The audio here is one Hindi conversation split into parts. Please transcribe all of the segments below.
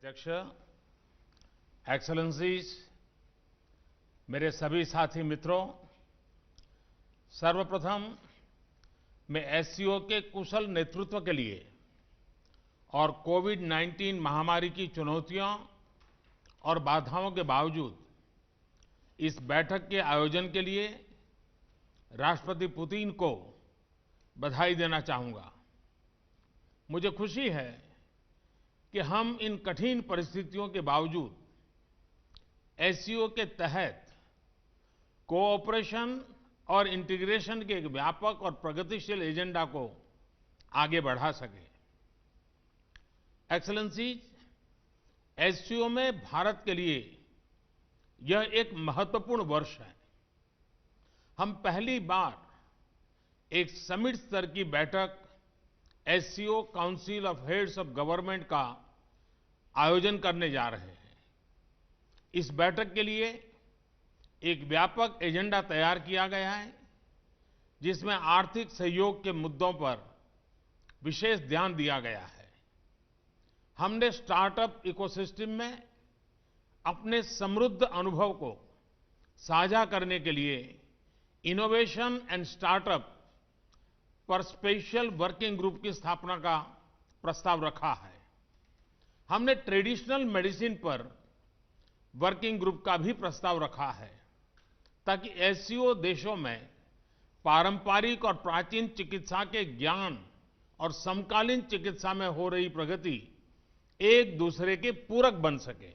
अध्यक्ष, एक्सेलेंसीज, मेरे सभी साथी मित्रों, सर्वप्रथम मैं एससीओ के कुशल नेतृत्व के लिए और कोविड-19 महामारी की चुनौतियों और बाधाओं के बावजूद इस बैठक के आयोजन के लिए राष्ट्रपति पुतिन को बधाई देना चाहूंगा। मुझे खुशी है कि हम इन कठिन परिस्थितियों के बावजूद एससीओ के तहत कोऑपरेशन और इंटीग्रेशन के एक व्यापक और प्रगतिशील एजेंडा को आगे बढ़ा सके। एक्सेलेंसीज, एससीओ में भारत के लिए यह एक महत्वपूर्ण वर्ष है। हम पहली बार एक समिट स्तर की बैठक SCO council of heads of government का आयोजन करने जा रहे हैं। इस बैठक के लिए एक व्यापक एजेंडा तैयार किया गया है, जिसमें आर्थिक सहयोग के मुद्दों पर विशेष ध्यान दिया गया है। हमने स्टार्टअप इकोसिस्टम में अपने समृद्ध अनुभव को साझा करने के लिए इनोवेशन एंड स्टार्टअप पर स्पेशल वर्किंग ग्रुप की स्थापना का प्रस्ताव रखा है। हमने ट्रेडिशनल मेडिसिन पर वर्किंग ग्रुप का भी प्रस्ताव रखा है, ताकि एससीओ देशों में पारंपरिक और प्राचीन चिकित्सा के ज्ञान और समकालीन चिकित्सा में हो रही प्रगति एक दूसरे के पूरक बन सके।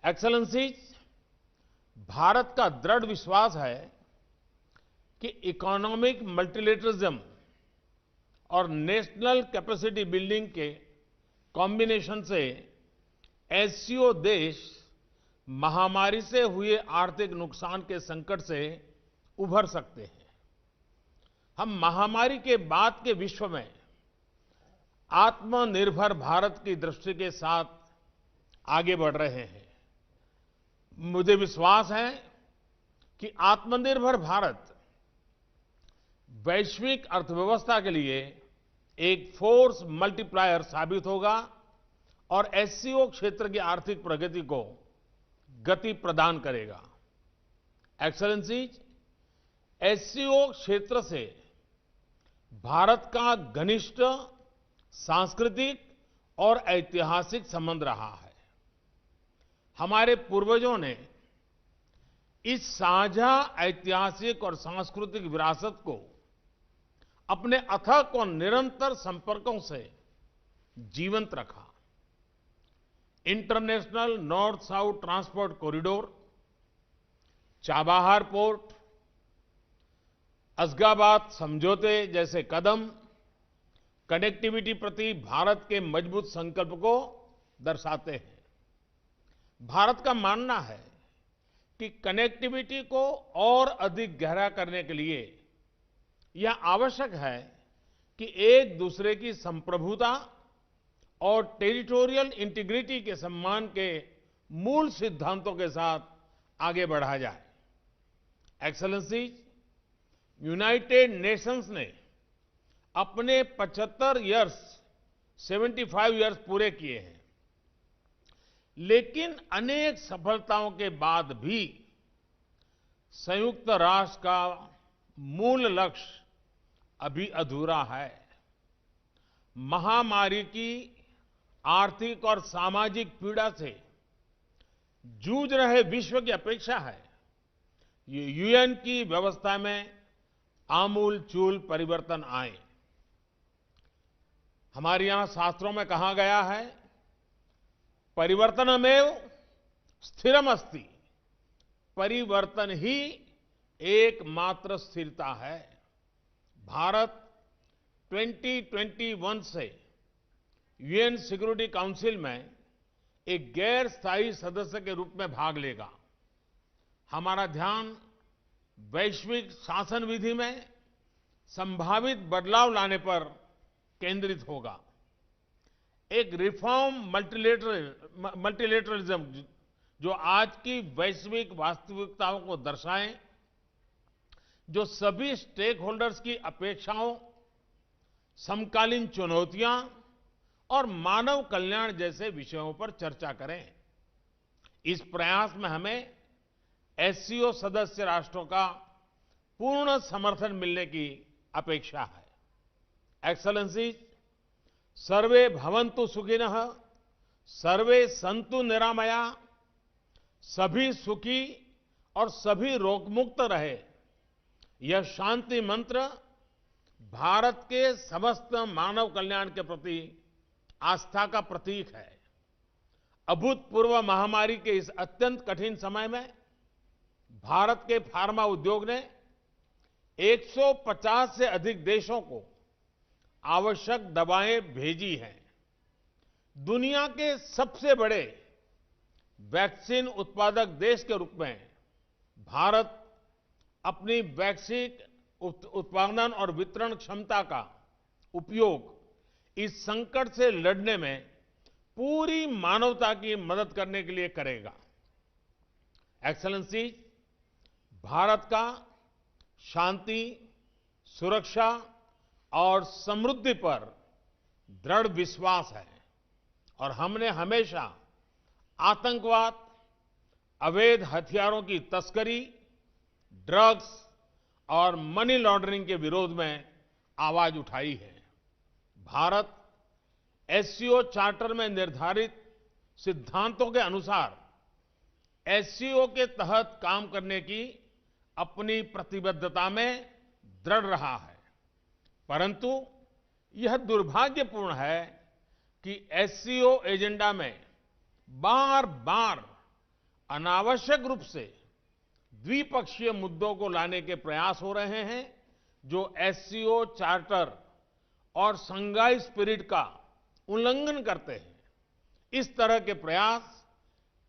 एक्सेलेंसीज, भारत का दृढ़ विश्वास है कि इकोनॉमिक मल्टीलेटरिज्म और नेशनल कैपेसिटी बिल्डिंग के कॉम्बिनेशन से एससीओ देश महामारी से हुए आर्थिक नुकसान के संकट से उभर सकते हैं। हम महामारी के बाद के विश्व में आत्मनिर्भर भारत की दृष्टि के साथ आगे बढ़ रहे हैं। मुझे विश्वास है कि आत्मनिर्भर भारत वैश्विक अर्थव्यवस्था के लिए एक फोर्स मल्टीप्लायर साबित होगा और एससीओ क्षेत्र की आर्थिक प्रगति को गति प्रदान करेगा। एक्सेलेंसीज, एससीओ क्षेत्र से भारत का घनिष्ठ सांस्कृतिक और ऐतिहासिक संबंध रहा है। हमारे पूर्वजों ने इस साझा ऐतिहासिक और सांस्कृतिक विरासत को अपने अथक और निरंतर संपर्कों से जीवंत रखा। International north south transport corridor, Chabahar port, असगाबाद समझौते जैसे कदम कनेक्टिविटी प्रति भारत के मजबूत संकल्प को दर्शाते हैं। भारत का मानना है कि कनेक्टिविटी को और अधिक गहरा करने के लिए यह आवश्यक है कि एक दूसरे की संप्रभुता और टेरिटोरियल इंटीग्रिटी के सम्मान के मूल सिद्धांतों के साथ आगे बढ़ा जाए। एक्सेलेंसीज, यूनाइटेड नेशंस ने अपने 75 इयर्स पूरे किए हैं, लेकिन अनेक सफलताओं के बाद भी संयुक्त राष्ट्र का मूल लक्ष्य अभी अधूरा है। महामारी की आर्थिक और सामाजिक पीड़ा से जूझ रहे विश्व की अपेक्षा है ये यूएन की व्यवस्था में आमूलचूल परिवर्तन आए। हमारे यहां शास्त्रों में कहा गया है, परिवर्तनमेव स्थिरमस्ति, परिवर्तन ही एकमात्र स्थिरता है। भारत 2021 से यूएन सिक्योरिटी काउंसिल में एक गैर स्थायी सदस्य के रूप में भाग लेगा। हमारा ध्यान वैश्विक शासन विधि में संभावित बदलाव लाने पर केंद्रित होगा। एक रिफॉर्म मल्टीलेटरलिज्म जो आज की वैश्विक वास्तविकताओं को दर्शाए, जो सभी स्टेक होल्डर्स की अपेक्षाओं, समकालीन चुनौतियां और मानव कल्याण जैसे विषयों पर चर्चा करें। इस प्रयास में हमें एससीओ सदस्य राष्ट्रों का पूर्ण समर्थन मिलने की अपेक्षा है। एक्सेलेंसीज, सर्वे भवन्तु सुखिनः, सर्वे सन्तु निरामया, सभी सुखी और सभी रोगमुक्त रहे, यह शांति मंत्र भारत के समस्त मानव कल्याण के प्रति आस्था का प्रतीक है। अभूतपूर्व महामारी के इस अत्यंत कठिन समय में भारत के फार्मा उद्योग ने 150 से अधिक देशों को आवश्यक दवाएं भेजी हैं। दुनिया के सबसे बड़े वैक्सीन उत्पादक देश के रूप में भारत अपनी वैक्सीन उत्पादन और वितरण क्षमता का उपयोग इस संकट से लड़ने में पूरी मानवता की मदद करने के लिए करेगा। एक्सेलेंसी, भारत का शांति, सुरक्षा और समृद्धि पर दृढ़ विश्वास है और हमने हमेशा आतंकवाद, अवैध हथियारों की तस्करी, ड्रग्स और मनी लॉन्ड्रिंग के विरोध में आवाज उठाई है। भारत एससीओ चार्टर में निर्धारित सिद्धांतों के अनुसार एससीओ के तहत काम करने की अपनी प्रतिबद्धता में दृढ़ रहा है, परंतु यह दुर्भाग्यपूर्ण है कि एससीओ एजेंडा में बार बार अनावश्यक रूप से द्विपक्षीय मुद्दों को लाने के प्रयास हो रहे हैं, जो एससीओ चार्टर और शंघाई स्पिरिट का उल्लंघन करते हैं। इस तरह के प्रयास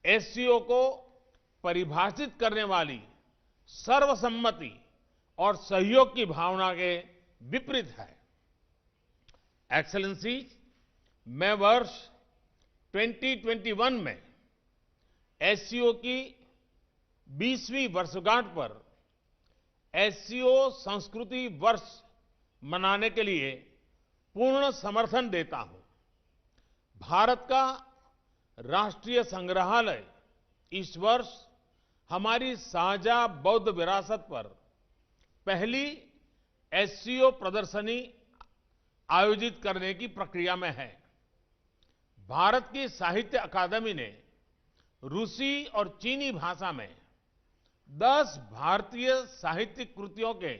एससीओ को परिभाषित करने वाली सर्वसम्मति और सहयोग की भावना के विपरीत है। एक्सेलेंसी, मैं वर्ष 2021 में एससीओ की 20वीं वर्षगांठ पर एससीओ संस्कृति वर्ष मनाने के लिए पूर्ण समर्थन देता हूं। भारत का राष्ट्रीय संग्रहालय इस वर्ष हमारी साझा बौद्ध विरासत पर पहली एससीओ प्रदर्शनी आयोजित करने की प्रक्रिया में है। भारत की साहित्य अकादमी ने रूसी और चीनी भाषा में 10 भारतीय साहित्यिक कृतियों के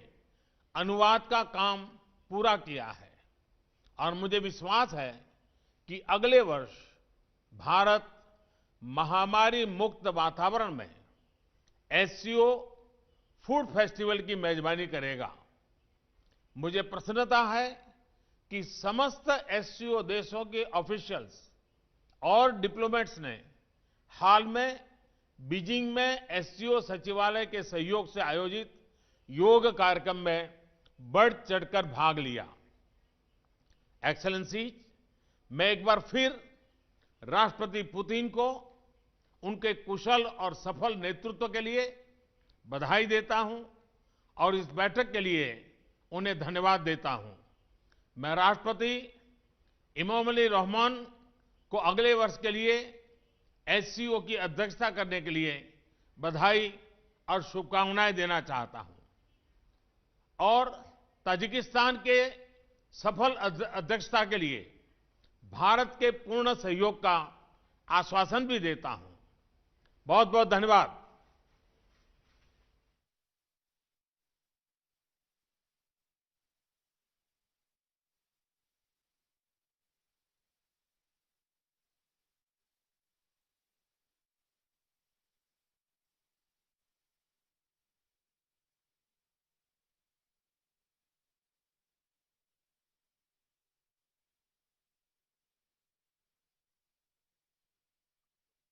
अनुवाद का काम पूरा किया है और मुझे विश्वास है कि अगले वर्ष भारत महामारी मुक्त वातावरण में एससीओ फूड फेस्टिवल की मेजबानी करेगा। मुझे प्रसन्नता है कि समस्त एससीओ देशों के ऑफिशियल्स और डिप्लोमेट्स ने हाल में बीजिंग में एससीओ सचिवालय के सहयोग से आयोजित योग कार्यक्रम में बढ़ चढ़कर भाग लिया। एक्सेलेंसी, मैं एक बार फिर राष्ट्रपति पुतिन को उनके कुशल और सफल नेतृत्व के लिए बधाई देता हूं और इस बैठक के लिए उन्हें धन्यवाद देता हूं। मैं राष्ट्रपति इमामोली रहमान को अगले वर्ष के लिए एससीओ की अध्यक्षता करने के लिए बधाई और शुभकामनाएं देना चाहता हूं और ताजिकिस्तान के सफल अध्यक्षता के लिए भारत के पूर्ण सहयोग का आश्वासन भी देता हूं। बहुत बहुत धन्यवाद।